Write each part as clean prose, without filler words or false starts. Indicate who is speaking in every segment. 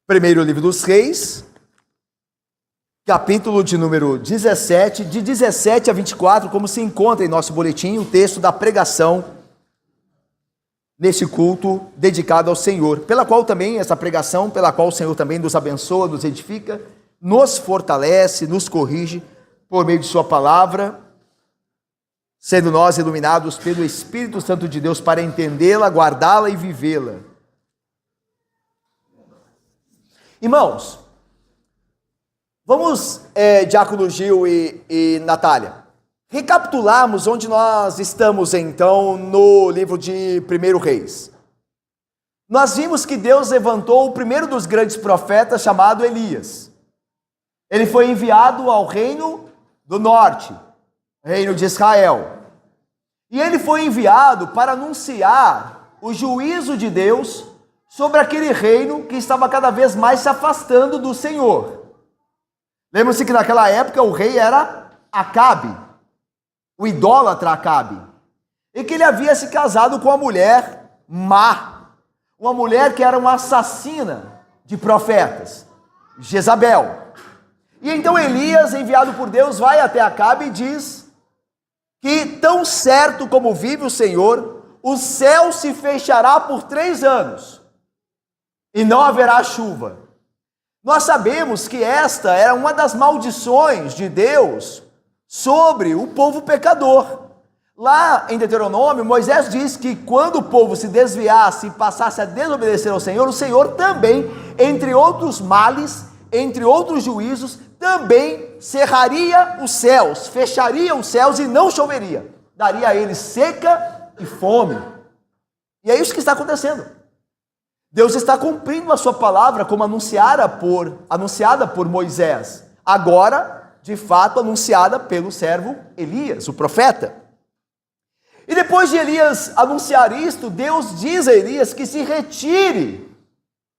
Speaker 1: Primeiro livro dos Reis, capítulo de número 17, de 17 a 24, como se encontra em nosso boletim, o texto da pregação neste culto dedicado ao Senhor, pela qual também, essa pregação, pela qual o Senhor também nos abençoa, nos edifica, nos fortalece, nos corrige por meio de sua palavra, sendo nós iluminados pelo Espírito Santo de Deus para entendê-la, guardá-la e vivê-la. Irmãos, vamos, Diácono Gil e Natália, recapitularmos onde nós estamos então no livro de 1 Reis. Nós vimos que Deus levantou o primeiro dos grandes profetas, chamado Elias. Ele foi enviado ao reino do norte, reino de Israel. E ele foi enviado para anunciar o juízo de Deus sobre aquele reino que estava cada vez mais se afastando do Senhor. Lembra-se que naquela época o rei era Acabe, o idólatra Acabe, e que ele havia se casado com uma mulher má, uma mulher que era uma assassina de profetas, Jezabel. E então Elias, enviado por Deus, vai até Acabe e diz que tão certo como vive o Senhor, o céu se fechará por 3 anos e não haverá chuva. Nós sabemos que esta era uma das maldições de Deus sobre o povo pecador. Lá em Deuteronômio, Moisés diz que quando o povo se desviasse e passasse a desobedecer ao Senhor, o Senhor também, entre outros males, entre outros juízos, também cerraria os céus, fecharia os céus e não choveria. Daria a eles seca e fome. E é isso que está acontecendo. Deus está cumprindo a sua palavra como anunciada por Moisés. Agora, de fato, anunciada pelo servo Elias, o profeta. E depois de Elias anunciar isto, Deus diz a Elias que se retire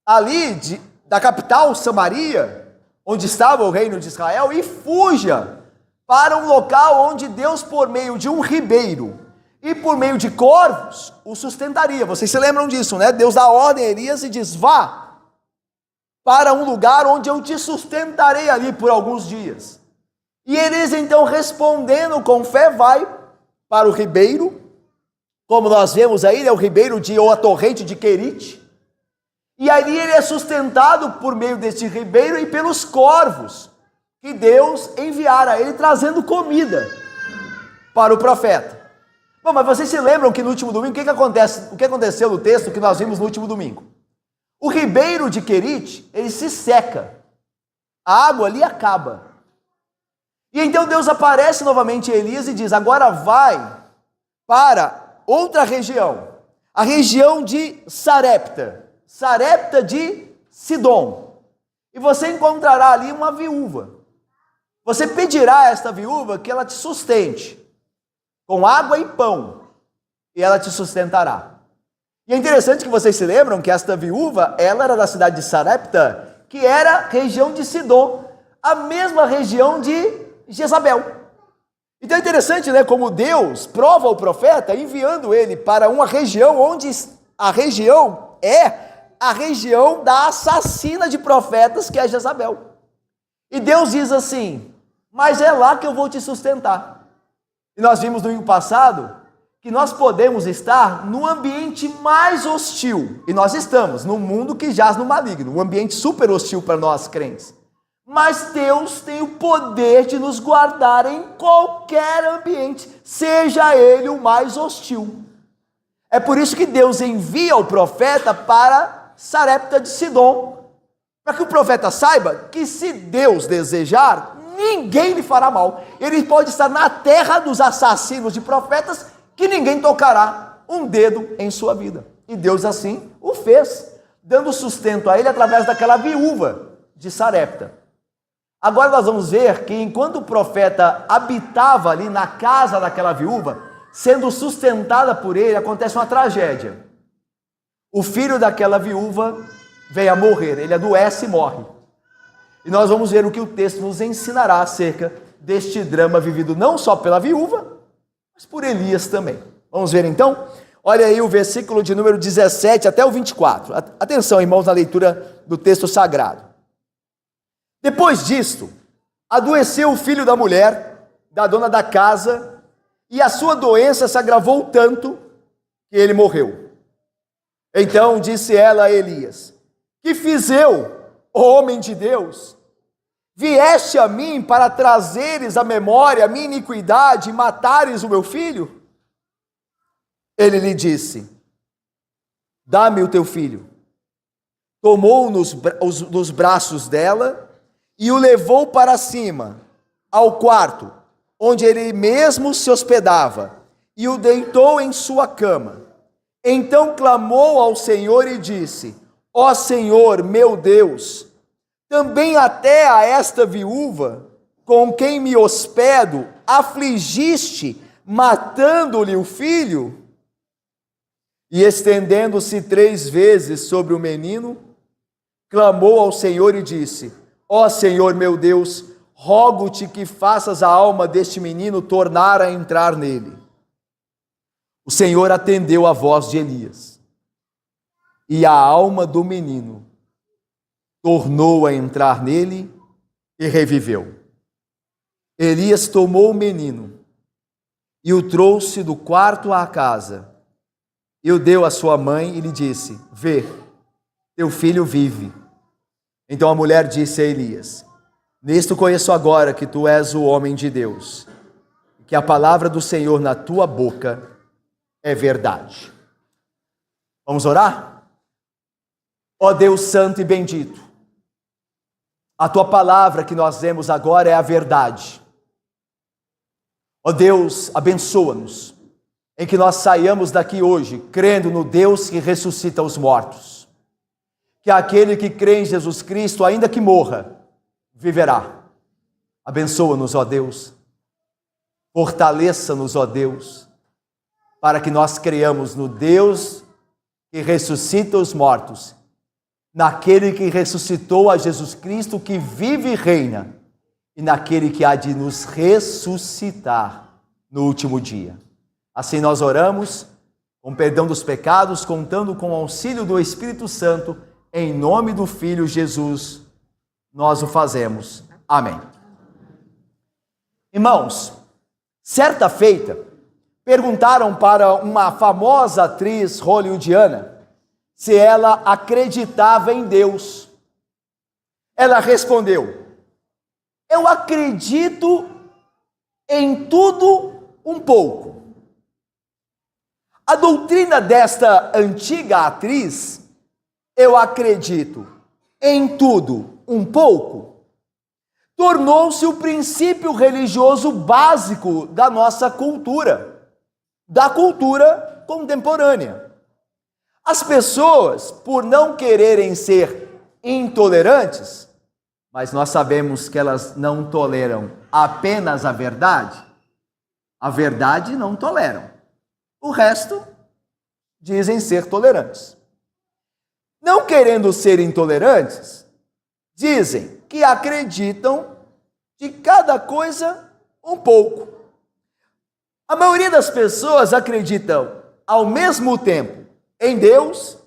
Speaker 1: ali da capital Samaria, onde estava o reino de Israel, e fuja para um local onde Deus, por meio de um ribeiro e por meio de corvos, o sustentaria. Vocês se lembram disso, né? Deus dá ordem a Elias e diz: vá para um lugar onde eu te sustentarei ali por alguns dias. E Elias então, respondendo com fé, vai para o ribeiro, como nós vemos aí, é o ribeiro ou a torrente de Querite. E ali ele é sustentado por meio deste ribeiro e pelos corvos que Deus enviara a ele, trazendo comida para o profeta. Bom, mas vocês se lembram que no último domingo, o que aconteceu no texto que nós vimos no último domingo? O ribeiro de Querite, ele se seca, a água ali acaba. E então Deus aparece novamente a Elias e diz: agora vai para outra região, a região de Sarepta de Sidom, e você encontrará ali uma viúva. Você pedirá a esta viúva que ela te sustente com água e pão, e ela te sustentará. E é interessante que vocês se lembram que esta viúva, ela era da cidade de Sarepta, que era região de Sidom, a mesma região de Jezabel. Então é interessante, né, como Deus prova o profeta enviando ele para uma região onde a região é a região da assassina de profetas, que é Jezabel. E Deus diz assim: mas é lá que eu vou te sustentar. E nós vimos no domingo passado que nós podemos estar no ambiente mais hostil, e nós estamos no mundo que jaz no maligno, um ambiente super hostil para nós crentes. Mas Deus tem o poder de nos guardar em qualquer ambiente, seja ele o mais hostil. É por isso que Deus envia o profeta para Sarepta de Sidom, para que o profeta saiba que, se Deus desejar, ninguém lhe fará mal. Ele pode estar na terra dos assassinos de profetas, que ninguém tocará um dedo em sua vida. E Deus assim o fez, dando sustento a ele através daquela viúva de Sarepta. Agora nós vamos ver que enquanto o profeta habitava ali na casa daquela viúva, sendo sustentada por ele, acontece uma tragédia. O filho daquela viúva vem a morrer, ele adoece e morre. E nós vamos ver o que o texto nos ensinará acerca deste drama vivido não só pela viúva, mas por Elias também. Vamos ver então? Olha aí o versículo de número 17 até o 24. Atenção, irmãos, na leitura do texto sagrado. Depois disto, adoeceu o filho da mulher, da dona da casa, e a sua doença se agravou tanto que ele morreu. Então disse ela a Elias: que fiz eu, homem de Deus? Vieste a mim para trazeres à memória a minha iniquidade e matares o meu filho? Ele lhe disse: dá-me o teu filho. Tomou-o nos braços dela e o levou para cima, ao quarto, onde ele mesmo se hospedava, e o deitou em sua cama. Então clamou ao Senhor e disse: ó Senhor, meu Deus, também até a esta viúva, com quem me hospedo, afligiste, matando-lhe o filho? E estendendo-se 3 vezes sobre o menino, clamou ao Senhor e disse: ó Senhor meu Deus, rogo-te que faças a alma deste menino tornar a entrar nele. O Senhor atendeu a voz de Elias, e a alma do menino tornou a entrar nele e reviveu. Elias tomou o menino e o trouxe do quarto à casa, e o deu à sua mãe e lhe disse: vê, teu filho vive. Então a mulher disse a Elias: nisto conheço agora que tu és o homem de Deus, que a palavra do Senhor na tua boca é verdade. Vamos orar? Ó Deus santo e bendito, a tua palavra que nós lemos agora é a verdade. Ó Deus, abençoa-nos, em que nós saiamos daqui hoje crendo no Deus que ressuscita os mortos, que aquele que crê em Jesus Cristo, ainda que morra, viverá. Abençoa-nos, ó Deus, fortaleça-nos, ó Deus, para que nós creiamos no Deus que ressuscita os mortos, naquele que ressuscitou a Jesus Cristo, que vive e reina, e naquele que há de nos ressuscitar no último dia. Assim nós oramos, com perdão dos pecados, contando com o auxílio do Espírito Santo, em nome do Filho Jesus, nós o fazemos. Amém. Irmãos, certa feita, perguntaram para uma famosa atriz hollywoodiana se ela acreditava em Deus. Ela respondeu: eu acredito em tudo um pouco. A doutrina desta antiga atriz, eu acredito em tudo um pouco, tornou-se o princípio religioso básico da nossa cultura, da cultura contemporânea. As pessoas, por não quererem ser intolerantes, mas nós sabemos que elas não toleram apenas a verdade não toleram. O resto dizem ser tolerantes. Não querendo ser intolerantes, dizem que acreditam de cada coisa um pouco. A maioria das pessoas acreditam ao mesmo tempo em Deus,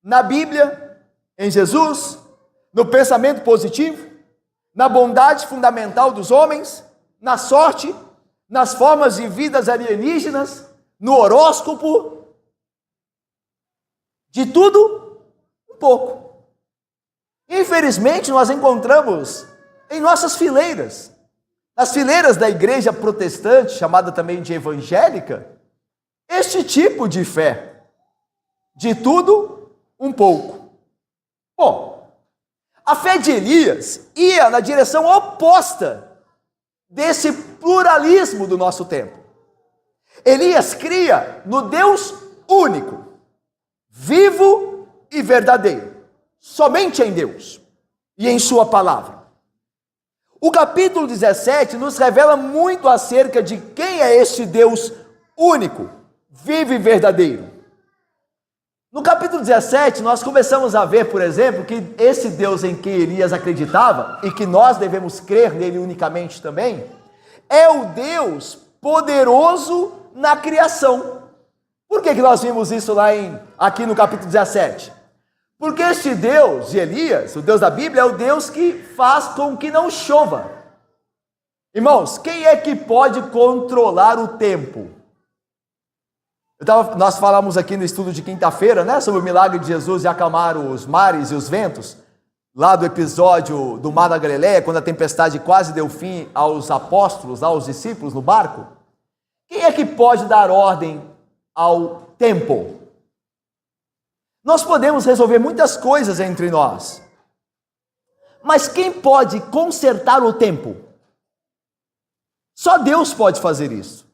Speaker 1: na Bíblia, em Jesus, no pensamento positivo, na bondade fundamental dos homens, na sorte, nas formas de vidas alienígenas, no horóscopo, de tudo um pouco. Infelizmente, nós encontramos em nossas fileiras, nas fileiras da igreja protestante, chamada também de evangélica, este tipo de fé, de tudo um pouco. Bom, a fé de Elias ia na direção oposta desse pluralismo do nosso tempo. Elias cria no Deus único, vivo e verdadeiro, somente em Deus e em sua palavra. O capítulo 17 nos revela muito acerca de quem é este Deus único, vivo e verdadeiro. No capítulo 17, nós começamos a ver, por exemplo, que esse Deus em que Elias acreditava, e que nós devemos crer nele unicamente também, é o Deus poderoso na criação. Por que nós vimos isso aqui no capítulo 17? Porque este Deus de Elias, o Deus da Bíblia, é o Deus que faz com que não chova. Irmãos, quem é que pode controlar o tempo? Nós falamos aqui no estudo de quinta-feira, né, sobre o milagre de Jesus de acalmar os mares e os ventos, lá do episódio do Mar da Galileia, quando a tempestade quase deu fim aos apóstolos, aos discípulos no barco. Quem é que pode dar ordem ao tempo? Nós podemos resolver muitas coisas entre nós, mas quem pode consertar o tempo? Só Deus pode fazer isso.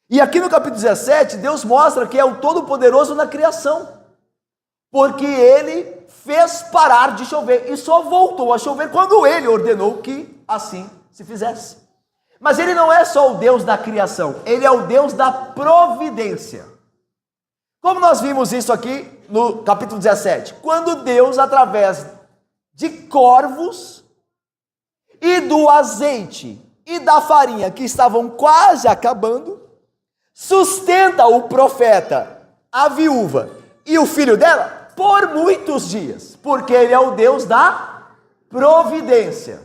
Speaker 1: E aqui no capítulo 17, Deus mostra que é o Todo-Poderoso na criação, porque Ele fez parar de chover e só voltou a chover quando Ele ordenou que assim se fizesse. Mas Ele não é só o Deus da criação, Ele é o Deus da providência. Como nós vimos isso aqui no capítulo 17, quando Deus, através de corvos e do azeite e da farinha que estavam quase acabando, sustenta o profeta, a viúva e o filho dela por muitos dias, porque Ele é o Deus da providência.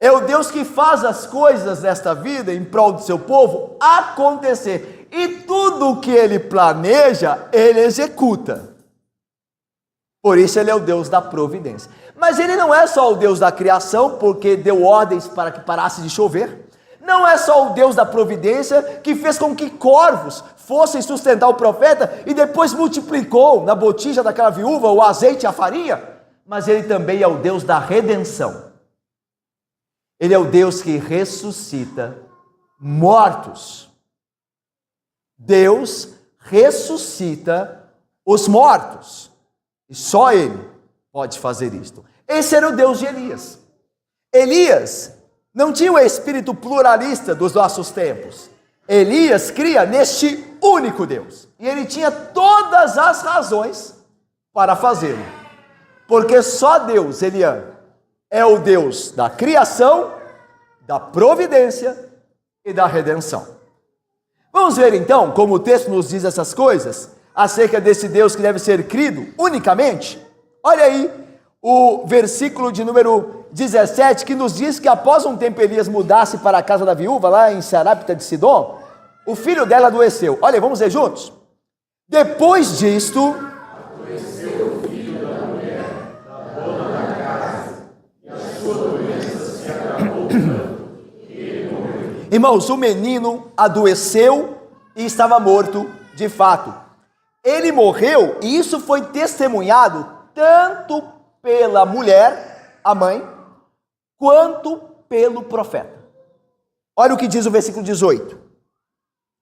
Speaker 1: É o Deus que faz as coisas desta vida em prol do seu povo acontecer. E tudo o que Ele planeja, Ele executa. Por isso Ele é o Deus da providência. Mas Ele não é só o Deus da criação, porque deu ordens para que parasse de chover. Não é só o Deus da providência que fez com que corvos fossem sustentar o profeta e depois multiplicou na botija daquela viúva o azeite e a farinha. Mas Ele também é o Deus da redenção. Ele é o Deus que ressuscita mortos. Deus ressuscita os mortos. E só Ele pode fazer isto. Esse era o Deus de Elias. Elias não tinha o espírito pluralista dos nossos tempos. Elias cria neste único Deus. E ele tinha todas as razões para fazê-lo. Porque só Deus, Eliã, é o Deus da criação, da providência e da redenção. Vamos ver então como o texto nos diz essas coisas, acerca desse Deus que deve ser crido unicamente? Olha aí o versículo de número 17, que nos diz que após um tempo Elias mudasse para a casa da viúva, lá em Sarapta de Sidom, o filho dela adoeceu. Olha, vamos ler juntos? Depois disto, adoeceu o filho da mulher, da dona da casa, e a sua doença se agravou tanto que ele morreu. Irmãos, o menino adoeceu e estava morto de fato. Ele morreu e isso foi testemunhado tanto pela mulher, a mãe, quanto pelo profeta. Olha o que diz o versículo 18.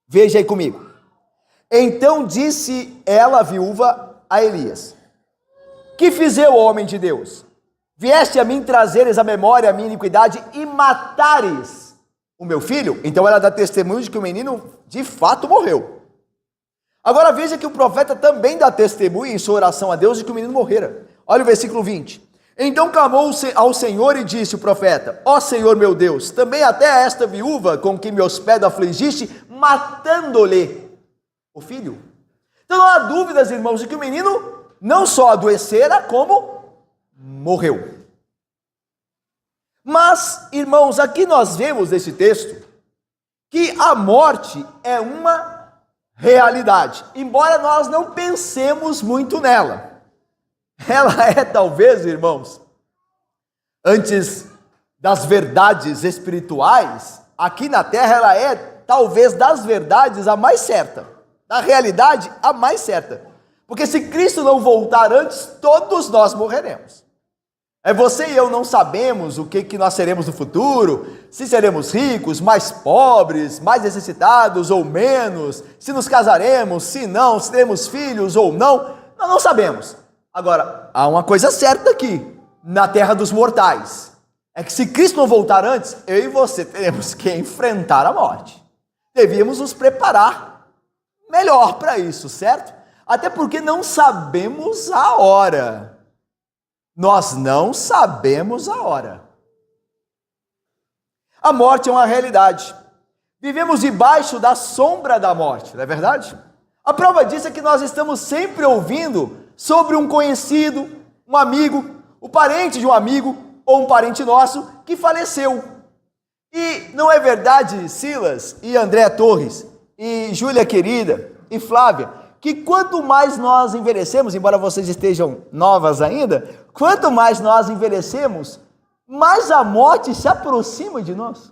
Speaker 1: Veja aí comigo. Então disse ela, a viúva, a Elias: que fiz eu, homem de Deus? Vieste a mim trazeres à memória a minha iniquidade e matares o meu filho? Então ela dá testemunho de que o menino de fato morreu. Agora veja que o profeta também dá testemunho em sua oração a Deus de que o menino morrera. Olha o versículo 20. Então clamou ao Senhor e disse o profeta: ó Senhor meu Deus, também até esta viúva com que me hospedo afligiste, matando-lhe o filho. Então não há dúvidas, irmãos, de que o menino não só adoecera, como morreu. Mas, irmãos, aqui nós vemos nesse texto que a morte é uma realidade, embora nós não pensemos muito nela. Ela é talvez, irmãos, antes das verdades espirituais, aqui na terra ela é talvez das verdades a mais certa, da realidade a mais certa, porque se Cristo não voltar antes, todos nós morreremos. Você e eu não sabemos o que nós seremos no futuro, se seremos ricos, mais pobres, mais necessitados ou menos, se nos casaremos, se não, se teremos filhos ou não, nós não sabemos. Agora, há uma coisa certa aqui, na terra dos mortais, é que se Cristo não voltar antes, eu e você teremos que enfrentar a morte. Devíamos nos preparar melhor para isso, certo? Até porque não sabemos a hora. Nós não sabemos a hora. A morte é uma realidade. Vivemos debaixo da sombra da morte, não é verdade? A prova disso é que nós estamos sempre ouvindo sobre um conhecido, um amigo, o parente de um amigo ou um parente nosso que faleceu. E não é verdade, Silas e André Torres e Júlia querida e Flávia, que quanto mais nós envelhecemos, embora vocês estejam novas ainda, quanto mais nós envelhecemos, mais a morte se aproxima de nós.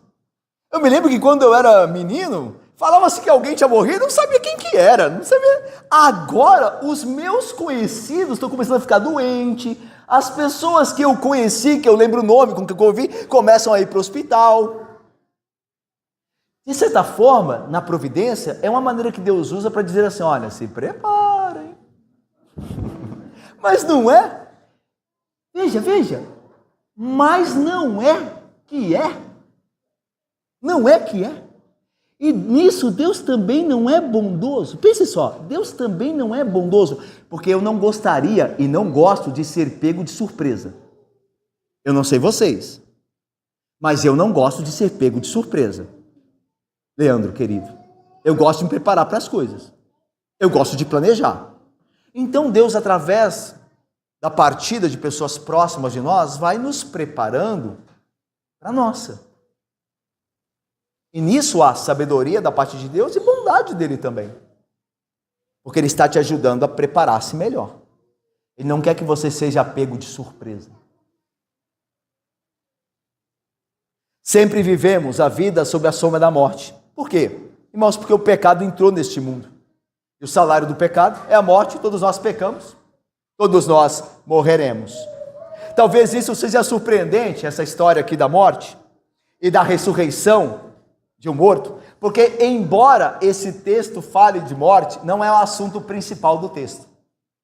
Speaker 1: Eu me lembro que quando eu era menino, falava-se que alguém tinha morrido, não sabia quem que era, não sabia. Agora, os meus conhecidos estão começando a ficar doentes, as pessoas que eu conheci, que eu lembro o nome, com que eu convivi, começam a ir para o hospital. De certa forma, na providência, é uma maneira que Deus usa para dizer assim, olha, se preparem. Mas não é. Veja, mas não é que é. Não é que é. E nisso Deus também não é bondoso. Pense só, Deus também não é bondoso, porque eu não gostaria e não gosto de ser pego de surpresa. Eu não sei vocês, mas eu não gosto de ser pego de surpresa. Leandro, querido, eu gosto de me preparar para as coisas. Eu gosto de planejar. Então Deus, através da partida de pessoas próximas de nós, vai nos preparando para a nossa. E nisso há sabedoria da parte de Deus e bondade dele também. Porque ele está te ajudando a preparar-se melhor. Ele não quer que você seja pego de surpresa. Sempre vivemos a vida sob a sombra da morte. Por quê? Irmãos, porque o pecado entrou neste mundo. E o salário do pecado é a morte, todos nós pecamos, todos nós morreremos. Talvez isso seja surpreendente, essa história aqui da morte e da ressurreição de um morto, porque embora esse texto fale de morte, não é o assunto principal do texto.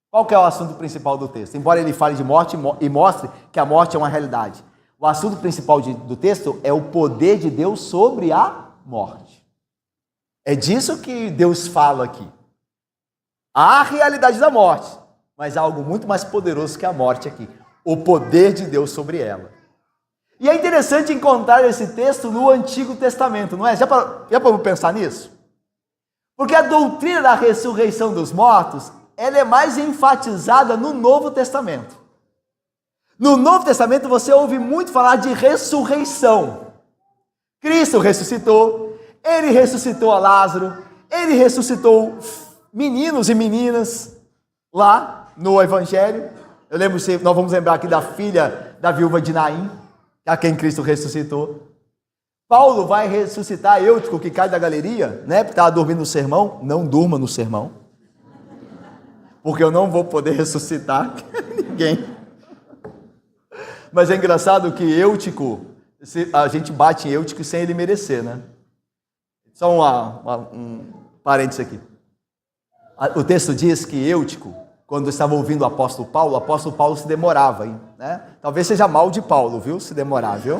Speaker 1: Qual que é o assunto principal do texto? Embora ele fale de morte e mostre que a morte é uma realidade, o assunto principal do texto é o poder de Deus sobre a morte. É disso que Deus fala aqui. Há a realidade da morte, mas há algo muito mais poderoso que a morte aqui, o poder de Deus sobre ela. E é interessante encontrar esse texto no Antigo Testamento, não é? Já para pensar nisso? Porque a doutrina da ressurreição dos mortos, ela é mais enfatizada no Novo Testamento. No Novo Testamento você ouve muito falar de ressurreição. Cristo ressuscitou, ele ressuscitou a Lázaro, ele ressuscitou meninos e meninas lá no Evangelho. Eu lembro, nós vamos lembrar aqui da filha da viúva de Naim, a quem Cristo ressuscitou. Paulo vai ressuscitar Eutico, que cai da galeria, né? Porque estava dormindo no sermão. Não durma no sermão, porque eu não vou poder ressuscitar ninguém. Mas é engraçado que Eutico, a gente bate em Eutico sem ele merecer, né? Só um parênteses aqui. O texto diz que Eutico, quando estava ouvindo o apóstolo Paulo se demorava, hein, né? Talvez seja mal de Paulo, viu? Se demorar, viu?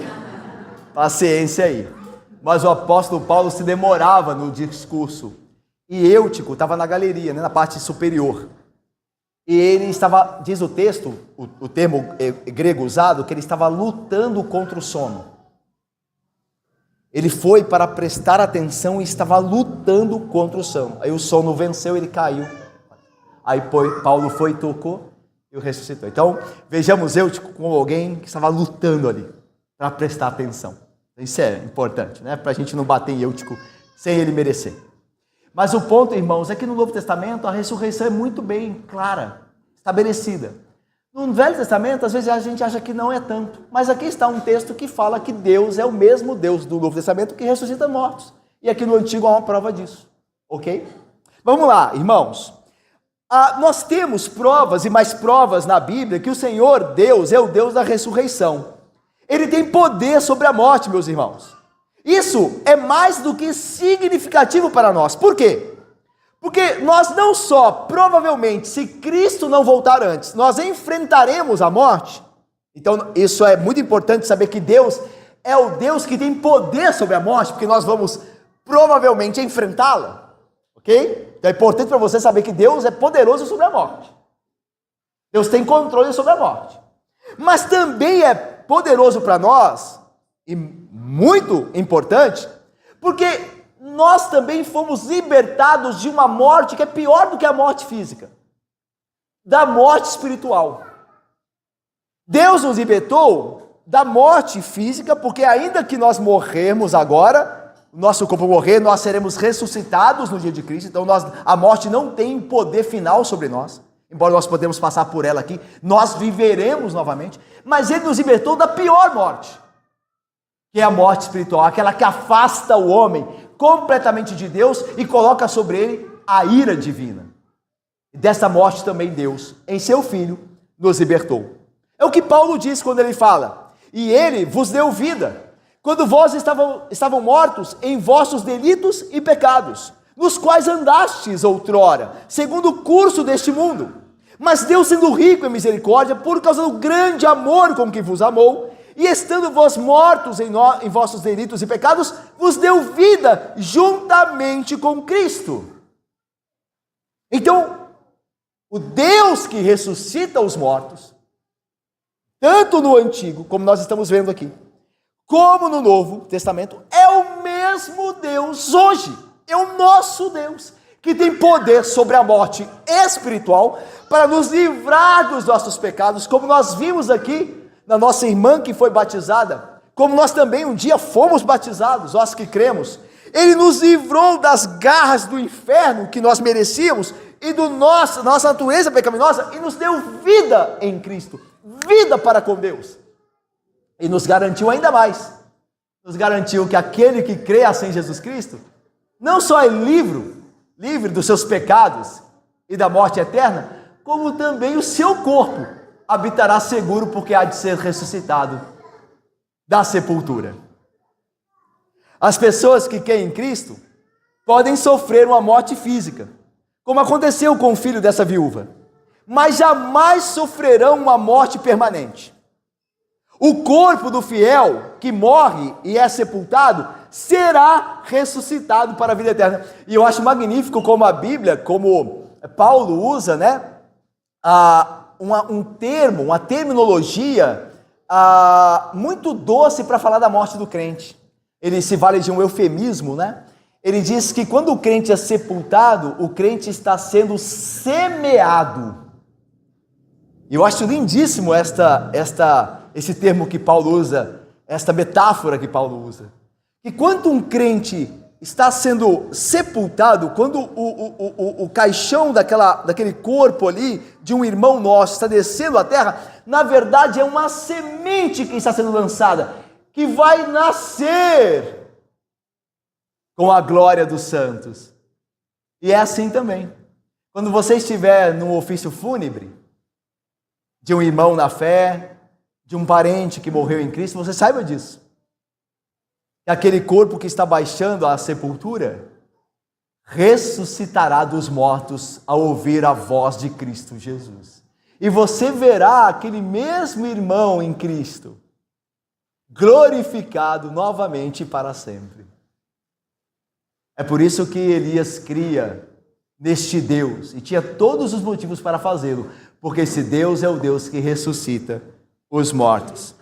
Speaker 1: Paciência aí. Mas o apóstolo Paulo se demorava no discurso. E Eutico estava na galeria, né, na parte superior. E ele estava, diz o texto, o termo grego usado, que ele estava lutando contra o sono. Ele foi para prestar atenção e estava lutando contra o sono. Aí o sono venceu, ele caiu. Aí Paulo foi, tocou e o ressuscitou. Então, vejamos Eutico como alguém que estava lutando ali para prestar atenção. Isso é importante, né? Para a gente não bater em Eutico sem ele merecer. Mas o ponto, irmãos, é que no Novo Testamento a ressurreição é muito bem clara, estabelecida. No Velho Testamento, às vezes a gente acha que não é tanto. Mas aqui está um texto que fala que Deus é o mesmo Deus do Novo Testamento que ressuscita mortos. E aqui no Antigo há uma prova disso. Ok? Vamos lá, irmãos. Nós temos provas e mais provas na Bíblia que o Senhor Deus é o Deus da ressurreição. Ele tem poder sobre a morte, meus irmãos. Isso é mais do que significativo para nós. Por quê? Porque nós não só, provavelmente, se Cristo não voltar antes, nós enfrentaremos a morte. Então, isso é muito importante saber que Deus é o Deus que tem poder sobre a morte, porque nós vamos provavelmente enfrentá-la. Ok? Então é importante para você saber que Deus é poderoso sobre a morte. Deus tem controle sobre a morte. Mas também é poderoso para nós, e muito importante, porque nós também fomos libertados de uma morte que é pior do que a morte física, da morte espiritual. Deus nos libertou da morte física, porque ainda que nós morrermos agora, nosso corpo morrer, nós seremos ressuscitados no dia de Cristo, então a morte não tem poder final sobre nós, embora nós podemos passar por ela aqui, nós viveremos novamente, mas Ele nos libertou da pior morte, que é a morte espiritual, aquela que afasta o homem completamente de Deus e coloca sobre ele a ira divina. E dessa morte também Deus, em seu Filho, nos libertou. É o que Paulo diz quando ele fala: e Ele vos deu vida, quando vós estavam mortos em vossos delitos e pecados, nos quais andastes outrora, segundo o curso deste mundo. Mas Deus, sendo rico em misericórdia, por causa do grande amor com que vos amou, e estando vós mortos em vossos delitos e pecados, vos deu vida juntamente com Cristo. Então, o Deus que ressuscita os mortos, tanto no Antigo, como nós estamos vendo aqui, como no Novo Testamento, é o mesmo Deus hoje, é o nosso Deus, que tem poder sobre a morte espiritual, para nos livrar dos nossos pecados, como nós vimos aqui, na nossa irmã que foi batizada, como nós também um dia fomos batizados, nós que cremos. Ele nos livrou das garras do inferno que nós merecíamos e da nossa natureza pecaminosa, e nos deu vida em Cristo, vida para com Deus, e nos garantiu ainda mais, nos garantiu que aquele que crê assim em Jesus Cristo, não só é livre dos seus pecados e da morte eterna, como também o seu corpo habitará seguro, porque há de ser ressuscitado da sepultura. As pessoas que creem em Cristo podem sofrer uma morte física, como aconteceu com o filho dessa viúva, mas jamais sofrerão uma morte permanente. O corpo do fiel que morre e é sepultado será ressuscitado para a vida eterna. E eu acho magnífico como a Bíblia, como Paulo usa, né? Uma terminologia muito doce para falar da morte do crente. Ele se vale de um eufemismo, né? Ele diz que quando o crente é sepultado, o crente está sendo semeado. E eu acho lindíssimo esse termo que Paulo usa, esta metáfora que Paulo usa. Que quando um crente está sendo sepultado, quando o caixão daquele corpo ali, de um irmão nosso, está descendo à terra, na verdade é uma semente que está sendo lançada, que vai nascer com a glória dos santos. E é assim também. Quando você estiver num ofício fúnebre, de um irmão na fé, de um parente que morreu em Cristo, você saiba disso. E aquele corpo que está baixando à sepultura ressuscitará dos mortos ao ouvir a voz de Cristo Jesus. E você verá aquele mesmo irmão em Cristo glorificado novamente para sempre. É por isso que Elias cria neste Deus, e tinha todos os motivos para fazê-lo, porque esse Deus é o Deus que ressuscita os mortos.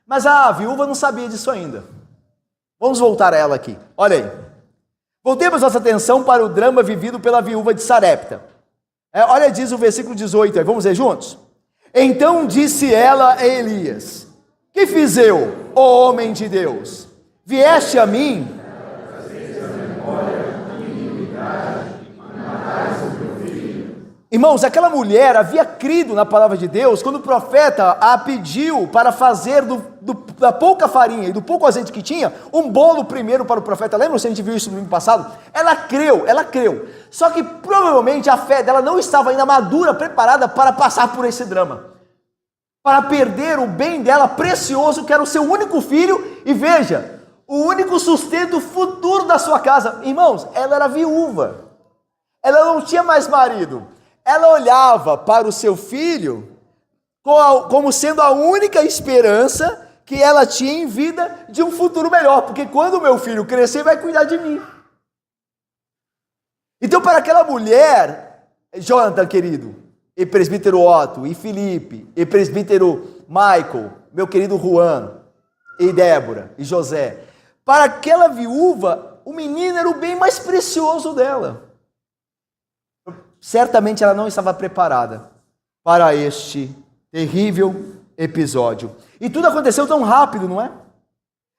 Speaker 1: Mas a viúva não sabia disso ainda. Vamos voltar a ela aqui. Olha aí. Voltemos nossa atenção para o drama vivido pela viúva de Sarepta. Olha, diz o versículo 18 aí. Vamos ler juntos? Então disse ela a Elias: que fiz eu, ó homem de Deus? Vieste a mim? Irmãos, aquela mulher havia crido na palavra de Deus quando o profeta a pediu para fazer da pouca farinha e do pouco azeite que tinha, um bolo primeiro para o profeta. Lembra se a gente viu isso no domingo passado? Ela creu. Só que provavelmente a fé dela não estava ainda madura, preparada para passar por esse drama. Para perder o bem dela precioso, que era o seu único filho, e veja, o único sustento futuro da sua casa. Irmãos, ela era viúva. Ela não tinha mais marido. Ela olhava para o seu filho como sendo a única esperança que ela tinha em vida de um futuro melhor, porque quando o meu filho crescer, vai cuidar de mim. Então, para aquela mulher, Jonathan, querido, e presbítero Otto, e Felipe, e presbítero Michael, meu querido Juan, e Débora, e José, para aquela viúva, o menino era o bem mais precioso dela. Certamente ela não estava preparada para este terrível episódio. E tudo aconteceu tão rápido, não é?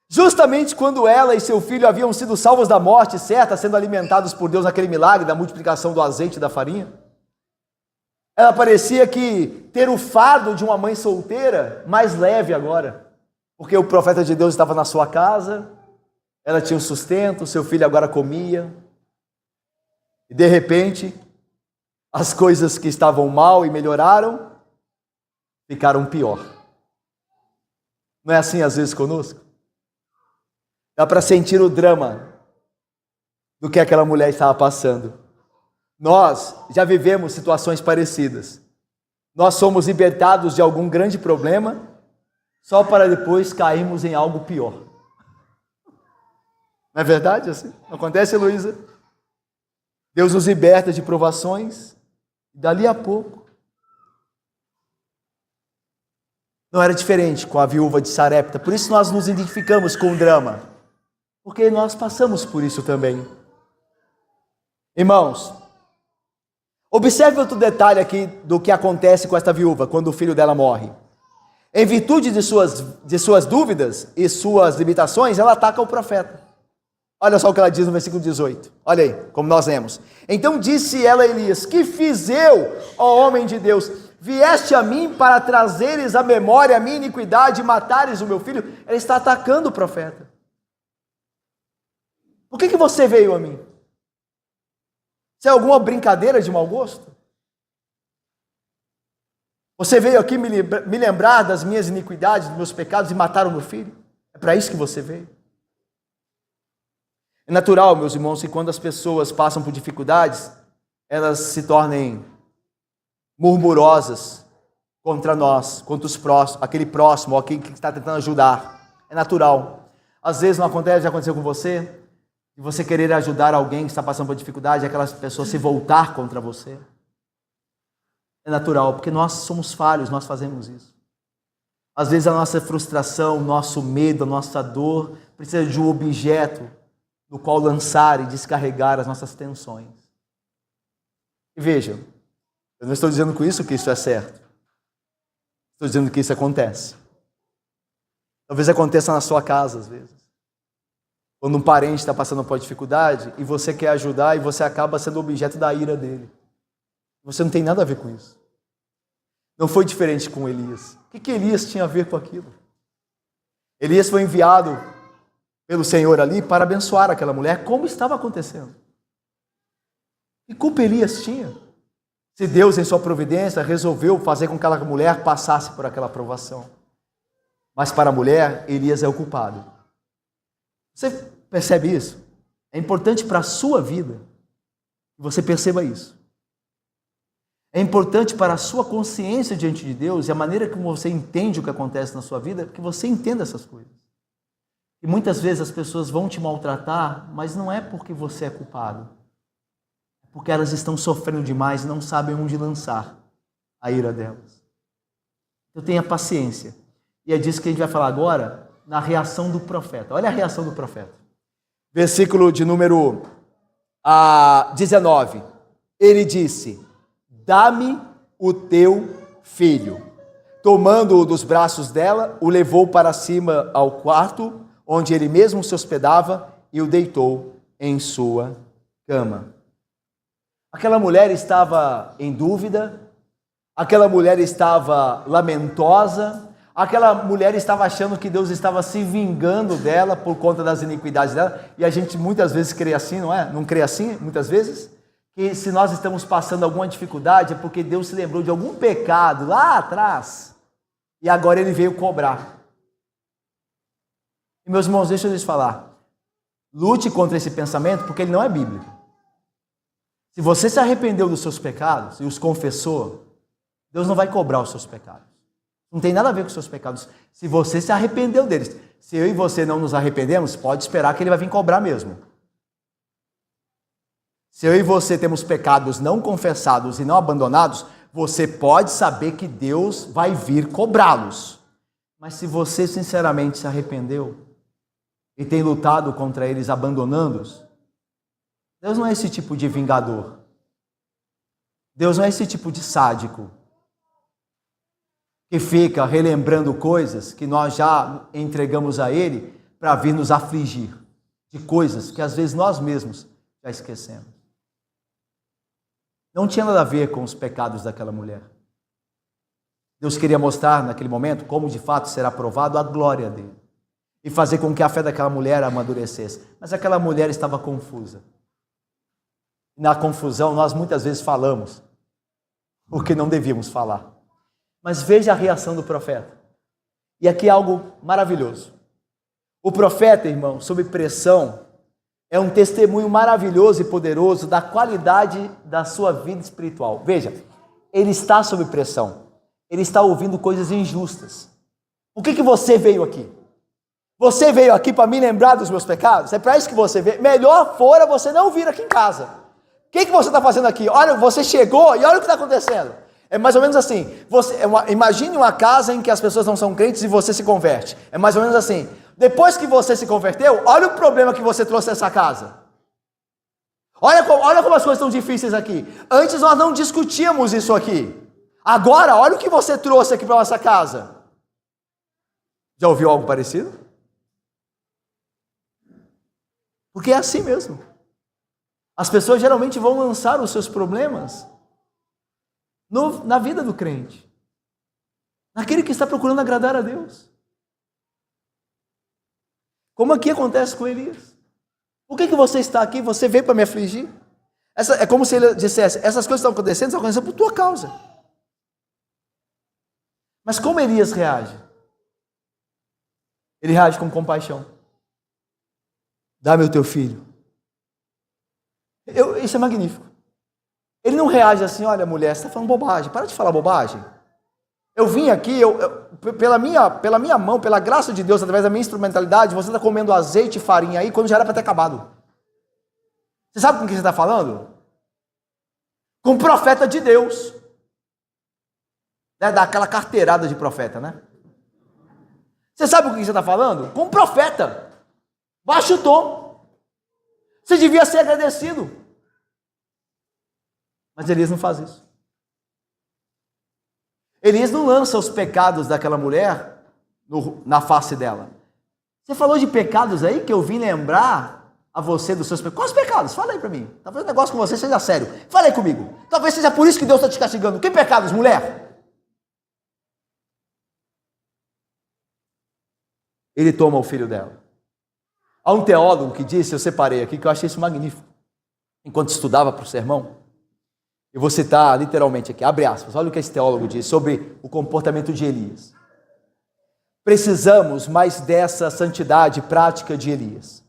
Speaker 1: Justamente quando ela e seu filho haviam sido salvos da morte certa, sendo alimentados por Deus naquele milagre da multiplicação do azeite e da farinha, ela parecia que ter o fardo de uma mãe solteira mais leve agora, porque o profeta de Deus estava na sua casa, ela tinha o sustento, seu filho agora comia, e de repente, as coisas que estavam mal e melhoraram, ficaram pior. Não é assim às vezes conosco? Dá para sentir o drama do que aquela mulher estava passando. Nós já vivemos situações parecidas. Nós somos libertados de algum grande problema, só para depois cairmos em algo pior. Não é verdade assim? Não acontece, Heloísa? Deus nos liberta de provações, e dali a pouco. Não era diferente com a viúva de Sarepta, por isso nós nos identificamos com o drama, porque nós passamos por isso também. Irmãos, observe outro detalhe aqui do que acontece com esta viúva quando o filho dela morre. Em virtude de suas dúvidas e suas limitações, ela ataca o profeta. Olha só o que ela diz no versículo 18. Olha aí, como nós lemos. Então disse ela a Elias: que fiz eu, ó homem de Deus? Vieste a mim para trazeres à memória a minha iniquidade e matares o meu filho? Ela está atacando o profeta. Por que você veio a mim? Isso é alguma brincadeira de mau gosto? Você veio aqui me lembrar das minhas iniquidades, dos meus pecados e matar o meu filho? É para isso que você veio? É natural, meus irmãos, que quando as pessoas passam por dificuldades, elas se tornem murmurosas contra nós, contra os próximos, aquele próximo, ou aquele que está tentando ajudar. É natural. Às vezes não acontece, já aconteceu com você, de você querer ajudar alguém que está passando por dificuldade, e aquelas pessoas se voltar contra você. É natural, porque nós somos falhos, nós fazemos isso. Às vezes a nossa frustração, nosso medo, a nossa dor precisa de um objeto no qual lançar e descarregar as nossas tensões. E veja, eu não estou dizendo com isso que isso é certo. Estou dizendo que isso acontece. Talvez aconteça na sua casa, às vezes. Quando um parente está passando por dificuldade e você quer ajudar e você acaba sendo objeto da ira dele. Você não tem nada a ver com isso. Não foi diferente com Elias. O que Elias tinha a ver com aquilo? Elias foi enviado pelo Senhor ali para abençoar aquela mulher, como estava acontecendo. Que culpa Elias tinha? Se Deus, em sua providência, resolveu fazer com que aquela mulher passasse por aquela provação. Mas para a mulher, Elias é o culpado. Você percebe isso? É importante para a sua vida que você perceba isso. É importante para a sua consciência diante de Deus e a maneira como você entende o que acontece na sua vida, que você entenda essas coisas. E muitas vezes as pessoas vão te maltratar, mas não é porque você é culpado. É porque elas estão sofrendo demais e não sabem onde lançar a ira delas. Então tenha paciência. E é disso que a gente vai falar agora, na reação do profeta. Olha a reação do profeta. Versículo de número 19. Ele disse: dá-me o teu filho. Tomando-o dos braços dela, o levou para cima ao quarto, onde ele mesmo se hospedava, e o deitou em sua cama. Aquela mulher estava em dúvida, aquela mulher estava lamentosa, aquela mulher estava achando que Deus estava se vingando dela por conta das iniquidades dela, e a gente muitas vezes crê assim, não é? Não crê assim, muitas vezes? Que se nós estamos passando alguma dificuldade é porque Deus se lembrou de algum pecado lá atrás, e agora Ele veio cobrar. E meus irmãos, deixa eu lhes falar, lute contra esse pensamento porque ele não é bíblico. Se você se arrependeu dos seus pecados e os confessou, Deus não vai cobrar os seus pecados. Não tem nada a ver com os seus pecados. Se você se arrependeu deles, se eu e você não nos arrependemos, pode esperar que ele vai vir cobrar mesmo. Se eu e você temos pecados não confessados e não abandonados, você pode saber que Deus vai vir cobrá-los. Mas se você sinceramente se arrependeu, e tem lutado contra eles, abandonando-os. Deus não é esse tipo de vingador. Deus não é esse tipo de sádico que fica relembrando coisas que nós já entregamos a Ele para vir nos afligir de coisas que às vezes nós mesmos já esquecemos. Não tinha nada a ver com os pecados daquela mulher. Deus queria mostrar naquele momento como de fato será provado a glória dele e fazer com que a fé daquela mulher amadurecesse. Mas aquela mulher estava confusa. Na confusão nós muitas vezes falamos o que não devíamos falar. Mas veja a reação do profeta. E aqui é algo maravilhoso. O profeta, irmão, sob pressão, é um testemunho maravilhoso e poderoso da qualidade da sua vida espiritual. Veja, ele está sob pressão. Ele está ouvindo coisas injustas. O que você veio aqui? Você veio aqui para me lembrar dos meus pecados? É para isso que você veio? Melhor fora você não vir aqui em casa. O que você está fazendo aqui? Olha, você chegou e olha o que está acontecendo. É mais ou menos assim. Imagine uma casa em que as pessoas não são crentes e você se converte. É mais ou menos assim. Depois que você se converteu, olha o problema que você trouxe nessa casa. Olha como as coisas estão difíceis aqui. Antes nós não discutíamos isso aqui. Agora, olha o que você trouxe aqui para a nossa casa. Já ouviu algo parecido? Porque é assim mesmo. As pessoas geralmente vão lançar os seus problemas na vida do crente, naquele que está procurando agradar a Deus. Como aqui acontece com Elias. Por que você está aqui? Você veio para me afligir? É como se ele dissesse, essas coisas estão acontecendo por tua causa. Mas como Elias reage? Ele reage com compaixão. Dá-me o teu filho. Isso é magnífico. Ele não reage assim, olha mulher, você está falando bobagem, para de falar bobagem. Eu vim aqui, pela minha mão, pela graça de Deus, através da minha instrumentalidade, você está comendo azeite e farinha aí, quando já era para ter acabado. Você sabe com quem você está falando? Com o profeta de Deus. Dá aquela carteirada de profeta, né? Você sabe com quem você está falando? Com o profeta. Baixa o tom. Você devia ser agradecido. Mas Elias não faz isso. Elias não lança os pecados daquela mulher na face dela. Você falou de pecados aí que eu vim lembrar a você dos seus pecados. Quais pecados? Fala aí para mim. Talvez o negócio com você seja sério. Fala aí comigo. Talvez seja por isso que Deus está te castigando. Que pecados, mulher? Ele toma o filho dela. Há um teólogo que disse, eu separei aqui, que eu achei isso magnífico. Enquanto estudava para o sermão, eu vou citar literalmente aqui, abre aspas, olha o que esse teólogo diz sobre o comportamento de Elias. Precisamos mais dessa santidade prática de Elias.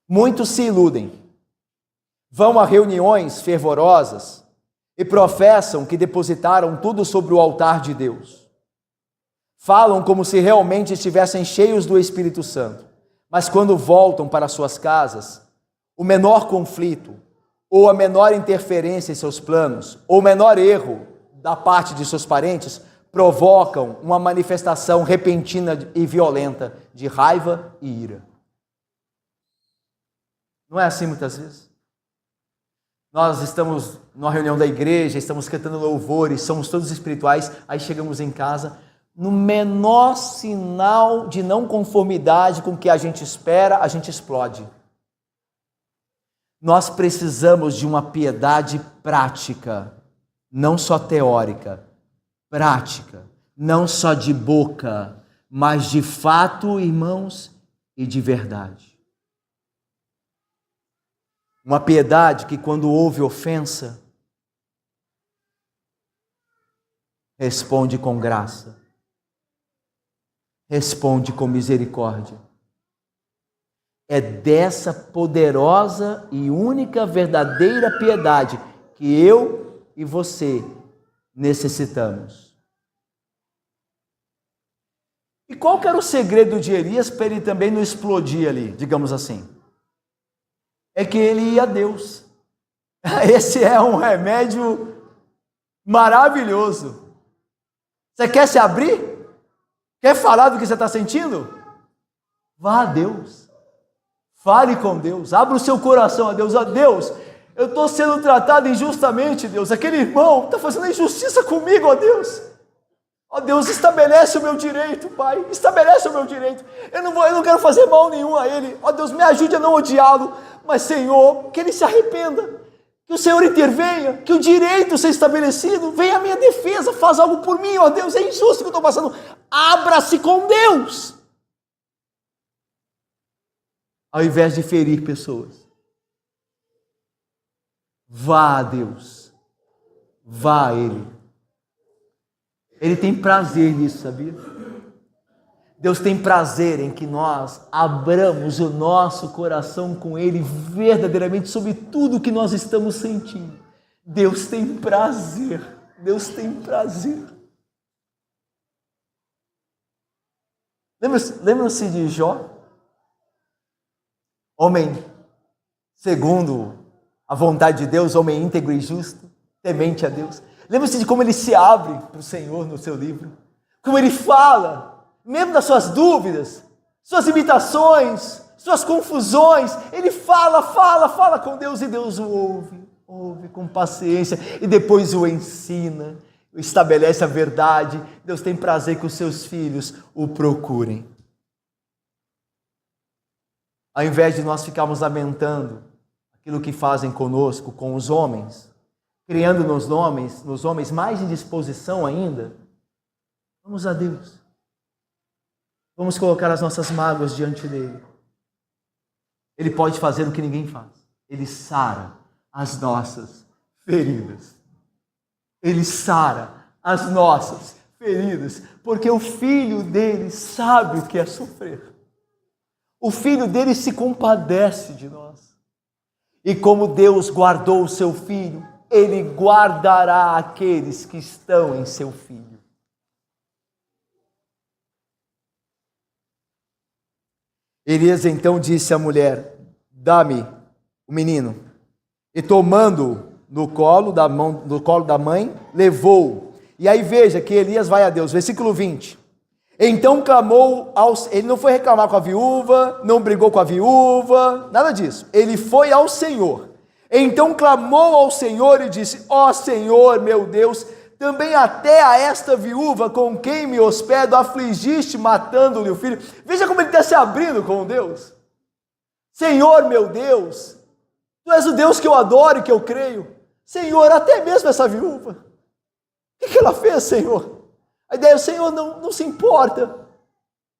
Speaker 1: Muitos se iludem, vão a reuniões fervorosas e professam que depositaram tudo sobre o altar de Deus. Falam como se realmente estivessem cheios do Espírito Santo, mas quando voltam para suas casas, o menor conflito, ou a menor interferência em seus planos, ou o menor erro da parte de seus parentes, provocam uma manifestação repentina e violenta de raiva e ira. Não é assim muitas vezes? Nós estamos numa reunião da igreja, estamos cantando louvores, somos todos espirituais, aí chegamos em casa, no menor sinal de não conformidade com o que a gente espera, a gente explode. Nós precisamos de uma piedade prática, não só teórica, prática, não só de boca, mas de fato, irmãos, e de verdade. Uma piedade que, quando houve ofensa, responde com graça, responde com misericórdia. É dessa poderosa e única verdadeira piedade que eu e você necessitamos. E qual que era o segredo de Elias para ele também não explodir ali, digamos assim? É que ele ia a Deus. Esse é um remédio maravilhoso. Você quer se abrir? Quer falar do que você está sentindo? Vá a Deus, fale com Deus, abra o seu coração a Deus. Deus, eu estou sendo tratado injustamente, Deus, aquele irmão está fazendo injustiça comigo, ó Deus. Ó Deus, estabelece o meu direito, Pai, estabelece o meu direito. Eu não quero fazer mal nenhum a ele. Ó Deus, me ajude a não odiá-lo, mas Senhor, que ele se arrependa, que o Senhor intervenha, que o direito seja estabelecido, venha a minha defesa, faz algo por mim, ó Deus, é injusto o que eu estou passando. Abra-se com Deus, ao invés de ferir pessoas. Vá a Deus, vá a Ele. Ele tem prazer nisso, sabia? Deus tem prazer em que nós abramos o nosso coração com Ele verdadeiramente sobre tudo o que nós estamos sentindo. Deus tem prazer, Deus tem prazer. Lembram-se de Jó? Homem segundo a vontade de Deus, homem íntegro e justo, temente a Deus. Lembra-se de como ele se abre para o Senhor no seu livro? Como ele fala, mesmo das suas dúvidas, suas imitações, suas confusões, ele fala com Deus e Deus o ouve com paciência e depois o ensina, estabelece a verdade. Deus tem prazer que os seus filhos o procurem. Ao invés de nós ficarmos lamentando aquilo que fazem conosco, com os homens, criando nos homens mais indisposição ainda, vamos a Deus. Vamos colocar as nossas mágoas diante dele. Ele pode fazer o que ninguém faz. Ele sara as nossas feridas. Ele sara as nossas feridas, porque o filho dele sabe o que é sofrer. O filho dele se compadece de nós. E como Deus guardou o seu filho, ele guardará aqueles que estão em seu filho. Elias então disse à mulher: dá-me o menino. E tomando no colo da mãe, levou-o. E aí veja que Elias vai a Deus. Versículo 20. Então clamou ele não foi reclamar com a viúva, não brigou com a viúva, nada disso. Ele foi ao Senhor. Então clamou ao Senhor e disse: ó Senhor, meu Deus, também até a esta viúva com quem me hospedo afligiste, matando-lhe o filho. Veja como ele está se abrindo com Deus. Senhor, meu Deus, Tu és o Deus que eu adoro e que eu creio. Senhor, até mesmo essa viúva, o que ela fez, Senhor? A ideia é: o Senhor não se importa.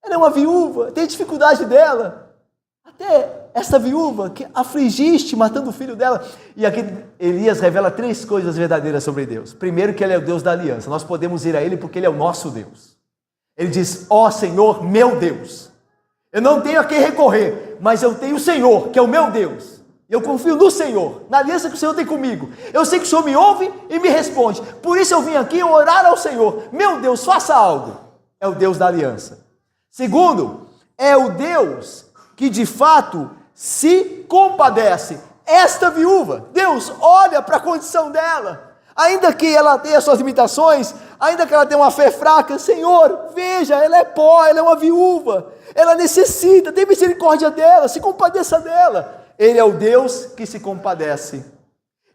Speaker 1: Ela é uma viúva, tem dificuldade dela. Até essa viúva que afligiste, matando o filho dela. E aqui Elias revela 3 coisas verdadeiras sobre Deus. Primeiro, que Ele é o Deus da aliança. Nós podemos ir a Ele porque Ele é o nosso Deus. Ele diz: ó Senhor, meu Deus. Eu não tenho a quem recorrer, mas eu tenho o Senhor, que é o meu Deus. Eu confio no Senhor, na aliança que o Senhor tem comigo. Eu sei que o Senhor me ouve e me responde. Por isso eu vim aqui orar ao Senhor. Meu Deus, faça algo. É o Deus da aliança. Segundo, é o Deus que de fato se compadece. Esta viúva, Deus olha para a condição dela. Ainda que ela tenha suas limitações, ainda que ela tenha uma fé fraca, Senhor, veja, ela é pó, ela é uma viúva. Ela necessita, tem misericórdia dela, se compadeça dela. Ele é o Deus que se compadece.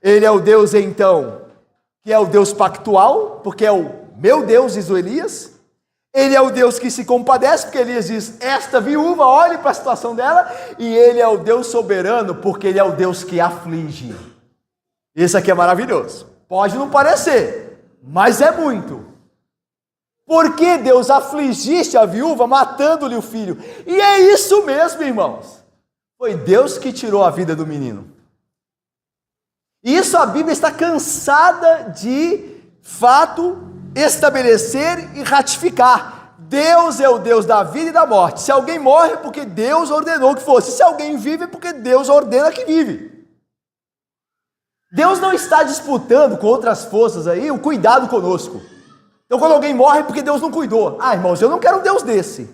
Speaker 1: Ele é o Deus, então, que é o Deus pactual, porque é o meu Deus, diz o Elias. Ele é o Deus que se compadece, porque Elias diz: esta viúva, olhe para a situação dela. E Ele é o Deus soberano, porque Ele é o Deus que aflige. Isso aqui é maravilhoso. Pode não parecer, mas é muito. Por que Deus afligiste a viúva, matando-lhe o filho? E é isso mesmo, irmãos. Foi Deus que tirou a vida do menino. Isso a Bíblia está cansada de fato estabelecer e ratificar. Deus é o Deus da vida e da morte. Se alguém morre é porque Deus ordenou que fosse. Se alguém vive é porque Deus ordena que vive. Deus não está disputando com outras forças aí o cuidado conosco. Então quando alguém morre é porque Deus não cuidou. Ah, irmãos, eu não quero um Deus desse.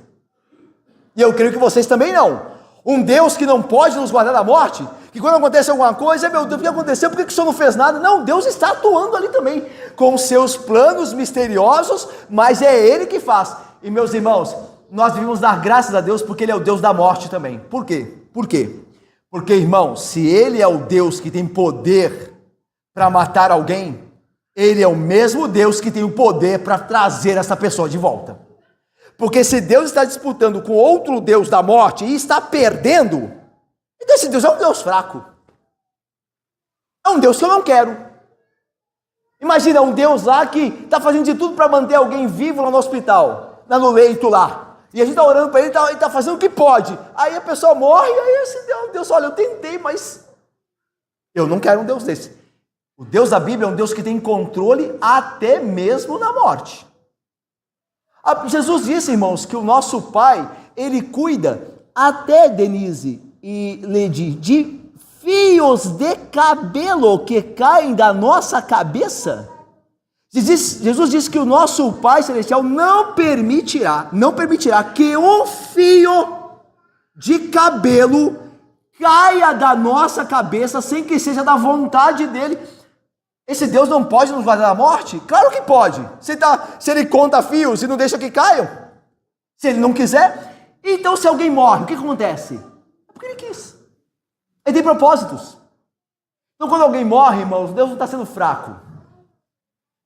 Speaker 1: E eu creio que vocês também não. Um Deus que não pode nos guardar da morte, que quando acontece alguma coisa, meu Deus, o que aconteceu? Por que o Senhor não fez nada? Não, Deus está atuando ali também, com seus planos misteriosos, mas é Ele que faz. E meus irmãos, nós devemos dar graças a Deus porque Ele é o Deus da morte também. Por quê? Por quê? Porque, irmão, se Ele é o Deus que tem poder para matar alguém, Ele é o mesmo Deus que tem o poder para trazer essa pessoa de volta. Porque se Deus está disputando com outro Deus da morte e está perdendo, então esse Deus é um Deus fraco. É um Deus que eu não quero. Imagina um Deus lá que está fazendo de tudo para manter alguém vivo lá no hospital, lá no leito lá. E a gente está orando para ele, ele está fazendo o que pode. Aí a pessoa morre, e aí esse Deus, olha, eu tentei, mas eu não quero um Deus desse. O Deus da Bíblia é um Deus que tem controle até mesmo na morte. Jesus disse, irmãos, que o nosso Pai, Ele cuida até, Denise e Ledi, de fios de cabelo que caem da nossa cabeça. Jesus disse que o nosso Pai Celestial não permitirá que um fio de cabelo caia da nossa cabeça sem que seja da vontade dEle. Esse Deus não pode nos guardar da morte? Claro que pode. Se Ele conta fios e não deixa que caiam, se Ele não quiser. Então, se alguém morre, o que acontece? É porque Ele quis. Ele tem propósitos. Então, quando alguém morre, irmãos, Deus não está sendo fraco.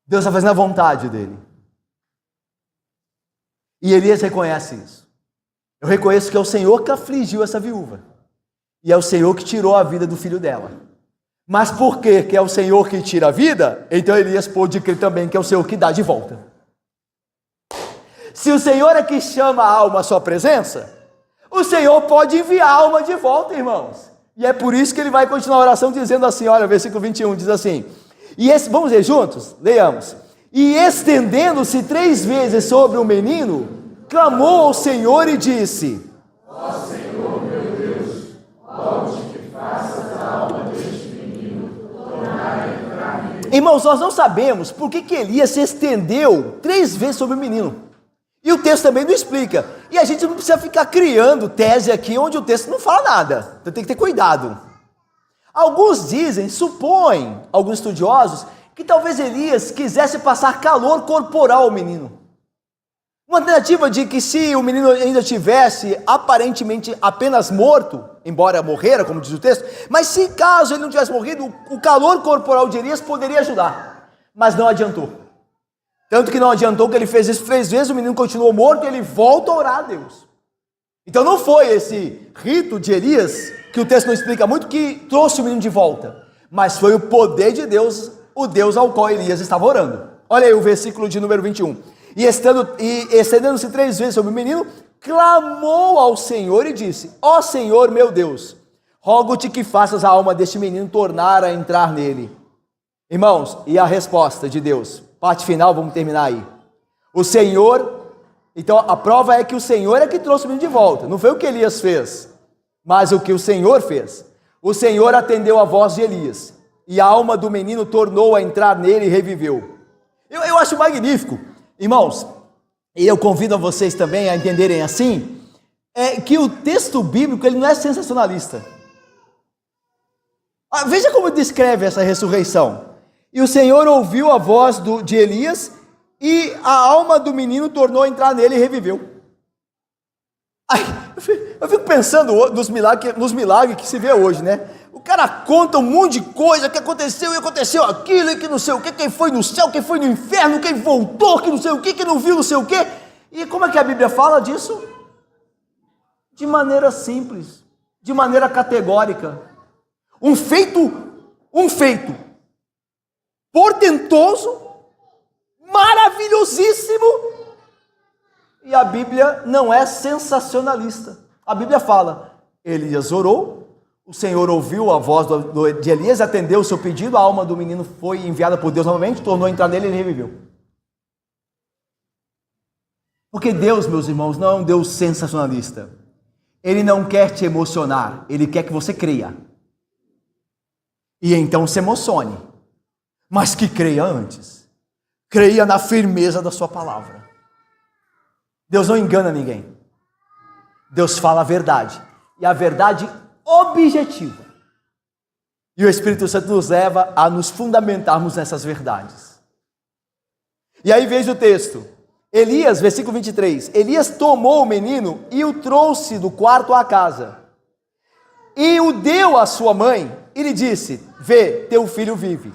Speaker 1: Deus está fazendo a vontade dEle. E Elias reconhece isso. Eu reconheço que é o Senhor que afligiu essa viúva. E é o Senhor que tirou a vida do filho dela. Mas por que é o Senhor que tira a vida? Então Elias pôde crer também que é o Senhor que dá de volta. Se o Senhor é que chama a alma à sua presença, o Senhor pode enviar a alma de volta, irmãos. E é por isso que ele vai continuar a oração dizendo assim, olha, versículo 21 diz assim, vamos ler juntos? Leiamos. E estendendo-se 3 vezes sobre o menino, clamou ao Senhor e disse, ó Senhor meu Deus, volte que faças a alma deste menino tornar a entrar nele. Irmãos, nós não sabemos por que Elias se estendeu 3 vezes sobre o menino. E o texto também não explica. E a gente não precisa ficar criando tese aqui onde o texto não fala nada. Então tem que ter cuidado. Alguns dizem, supõem, alguns estudiosos, que talvez Elias quisesse passar calor corporal ao menino. Uma alternativa de que se o menino ainda tivesse aparentemente apenas morto, embora morrera, como diz o texto, mas se caso ele não tivesse morrido, o calor corporal de Elias poderia ajudar. Mas não adiantou. Tanto que não adiantou que ele fez isso 3 vezes, o menino continuou morto e ele volta a orar a Deus. Então não foi esse rito de Elias, que o texto não explica muito, que trouxe o menino de volta. Mas foi o poder de Deus, o Deus ao qual Elias estava orando. Olha aí o versículo de número 21. E estendendo-se 3 vezes sobre o menino, clamou ao Senhor e disse, ó Senhor meu Deus, rogo-te que faças a alma deste menino tornar a entrar nele. Irmãos, e a resposta de Deus? Parte final, vamos terminar aí. O Senhor, então a prova é que o Senhor é que trouxe o menino de volta. Não foi o que Elias fez, mas o que o Senhor fez. O Senhor atendeu a voz de Elias, e a alma do menino tornou a entrar nele e reviveu. Eu acho magnífico, irmãos, e eu convido a vocês também a entenderem assim, que o texto bíblico ele não é sensacionalista. Veja como descreve essa ressurreição. E o Senhor ouviu a voz de Elias, e a alma do menino tornou a entrar nele e reviveu. Ai, eu fico pensando nos milagres que se vê hoje, né? O cara conta um monte de coisa que aconteceu e aconteceu aquilo e que não sei o que, quem foi no céu, quem foi no inferno, quem voltou, que não sei o que não viu não sei o que. E como é que a Bíblia fala disso? De maneira simples, de maneira categórica. Um feito portentoso, maravilhosíssimo. E a Bíblia não é sensacionalista. A Bíblia fala, Elias orou, o Senhor ouviu a voz de Elias, atendeu o seu pedido, a alma do menino foi enviada por Deus novamente, tornou a entrar nele e ele reviveu. Porque Deus, meus irmãos, não é um Deus sensacionalista. Ele não quer te emocionar, Ele quer que você creia. E então se emocione, mas que creia antes. Creia na firmeza da sua palavra. Deus não engana ninguém. Deus fala a verdade. E a verdade objetiva. E o Espírito Santo nos leva a nos fundamentarmos nessas verdades. E aí veja o texto. Elias, versículo 23, Elias tomou o menino e o trouxe do quarto à casa, e o deu à sua mãe, e lhe disse: vê, teu filho vive.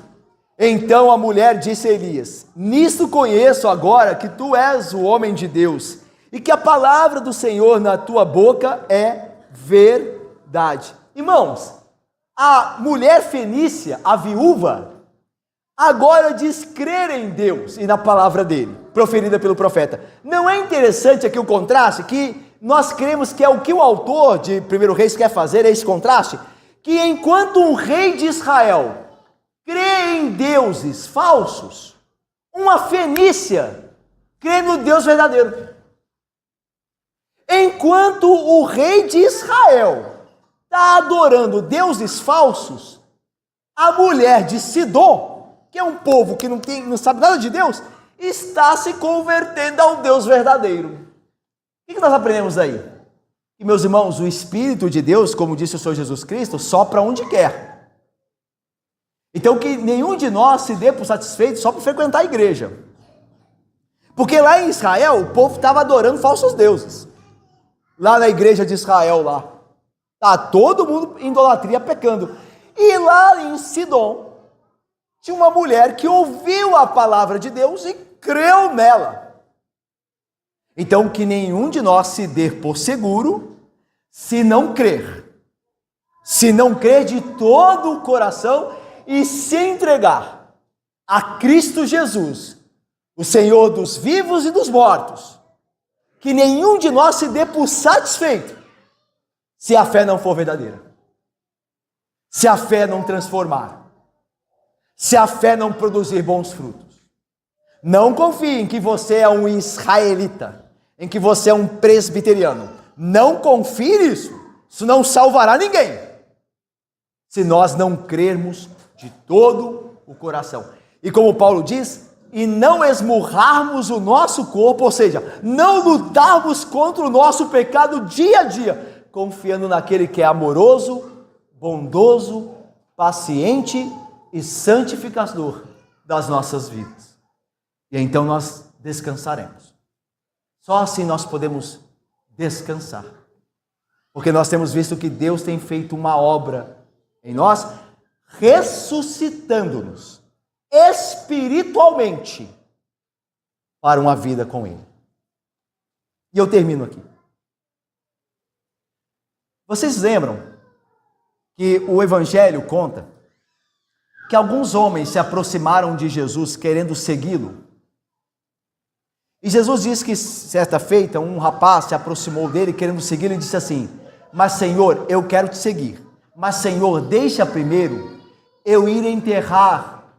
Speaker 1: Então a mulher disse a Elias: nisto conheço agora que tu és o homem de Deus, e que a palavra do Senhor na tua boca é verdade. Irmãos, a mulher fenícia, a viúva, agora diz crer em Deus e na palavra dele, proferida pelo profeta. Não é interessante aqui o contraste? Que nós cremos que é o que o autor de 1 Reis quer fazer, é esse contraste? Que enquanto um rei de Israel crê em deuses falsos, uma fenícia crê no Deus verdadeiro. Enquanto o rei de Israel está adorando deuses falsos, a mulher de Sidom, que é um povo que não sabe nada de Deus, está se convertendo ao Deus verdadeiro. O que nós aprendemos daí? Que, meus irmãos, o Espírito de Deus, como disse o Senhor Jesus Cristo, sopra onde quer. Então que nenhum de nós se dê por satisfeito só por frequentar a igreja. Porque lá em Israel, o povo estava adorando falsos deuses. Lá na igreja de Israel, lá. Tá todo mundo em idolatria pecando. E lá em Sidom, tinha uma mulher que ouviu a palavra de Deus e creu nela. Então que nenhum de nós se dê por seguro se não crer. Se não crer de todo o coração e se entregar a Cristo Jesus, o Senhor dos vivos e dos mortos. Que nenhum de nós se dê por satisfeito se a fé não for verdadeira, se a fé não transformar, se a fé não produzir bons frutos. Não confie em que você é um israelita, em que você é um presbiteriano. Não confie nisso. Isso não salvará ninguém, se nós não crermos de todo o coração. E como Paulo diz, e não esmurrarmos o nosso corpo, ou seja, não lutarmos contra o nosso pecado dia a dia, confiando naquele que é amoroso, bondoso, paciente e santificador das nossas vidas. E então nós descansaremos. Só assim nós podemos descansar. Porque nós temos visto que Deus tem feito uma obra em nós, ressuscitando-nos espiritualmente para uma vida com Ele. E eu termino aqui. Vocês lembram que o Evangelho conta que alguns homens se aproximaram de Jesus querendo segui-lo? E Jesus diz que certa feita um rapaz se aproximou dele querendo segui-lo e disse assim: mas Senhor, eu quero te seguir, mas Senhor, deixa primeiro eu ir enterrar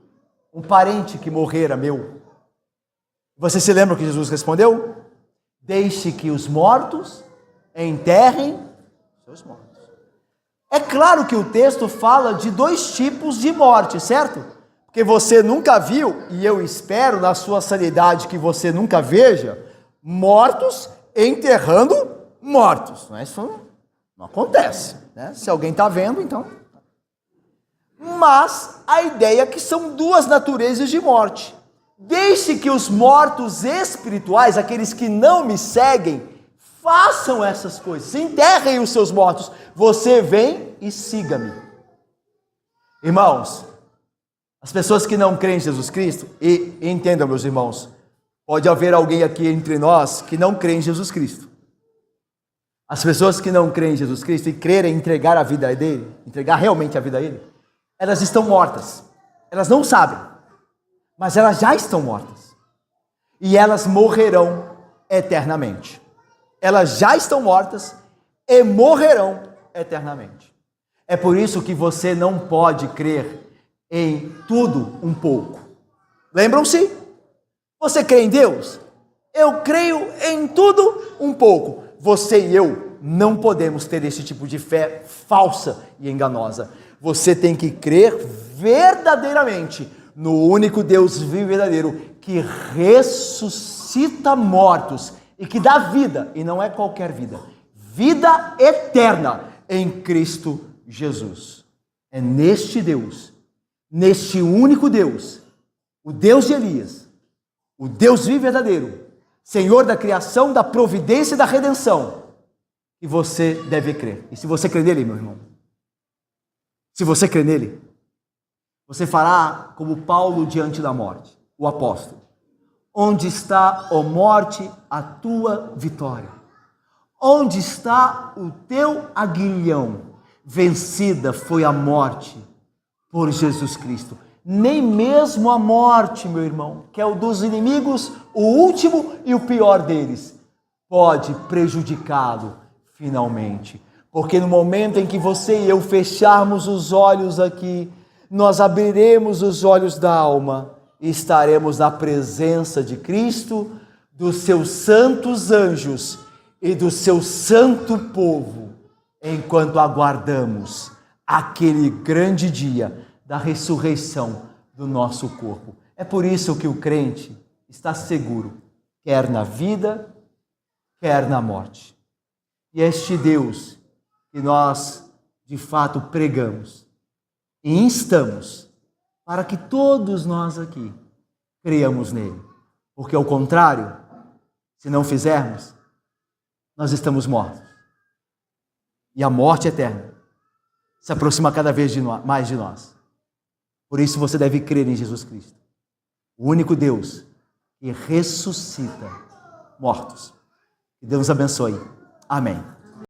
Speaker 1: um parente que morrera meu. Você se lembra que Jesus respondeu? Deixe que os mortos enterrem seus mortos. É claro que o texto fala de dois tipos de morte, certo? Porque você nunca viu, e eu espero na sua sanidade que você nunca veja, mortos enterrando mortos. Isso não acontece, né? Se alguém está vendo, então... Mas a ideia é que são duas naturezas de morte. Deixe que os mortos espirituais, aqueles que não me seguem, façam essas coisas, enterrem os seus mortos. Você vem e siga-me. Irmãos, as pessoas que não creem em Jesus Cristo, e entendam, meus irmãos, pode haver alguém aqui entre nós que não crê em Jesus Cristo. As pessoas que não creem em Jesus Cristo e crerem entregar a vida a Ele, entregar realmente a vida a Ele, elas estão mortas. Elas não sabem, mas elas já estão mortas. E elas morrerão eternamente. Elas já estão mortas e morrerão eternamente. É por isso que você não pode crer em tudo um pouco. Lembram-se? Você crê em Deus? Eu creio em tudo um pouco. Você e eu não podemos ter esse tipo de fé falsa e enganosa. Você tem que crer verdadeiramente no único Deus vivo e verdadeiro, que ressuscita mortos e que dá vida, e não é qualquer vida, vida eterna em Cristo Jesus. É neste Deus, neste único Deus, o Deus de Elias, o Deus vivo e verdadeiro, Senhor da criação, da providência e da redenção, e você deve crer. E se você crer nele, meu irmão, se você crer nele, você fará como Paulo diante da morte, o apóstolo. Onde está, ó morte, a tua vitória? Onde está o teu aguilhão? Vencida foi a morte por Jesus Cristo. Nem mesmo a morte, meu irmão, que é o dos inimigos, o último e o pior deles, pode prejudicá-lo finalmente. Porque no momento em que você e eu fecharmos os olhos aqui, nós abriremos os olhos da alma e estaremos na presença de Cristo, dos seus santos anjos e do seu santo povo, enquanto aguardamos aquele grande dia da ressurreição do nosso corpo. É por isso que o crente está seguro, quer na vida, quer na morte. E este Deus que nós, de fato, pregamos e instamos para que todos nós aqui creiamos nele. Porque, ao contrário, se não fizermos, nós estamos mortos. E a morte eterna se aproxima cada vez mais de nós. Por isso você deve crer em Jesus Cristo, o único Deus que ressuscita mortos. Que Deus nos abençoe. Amém.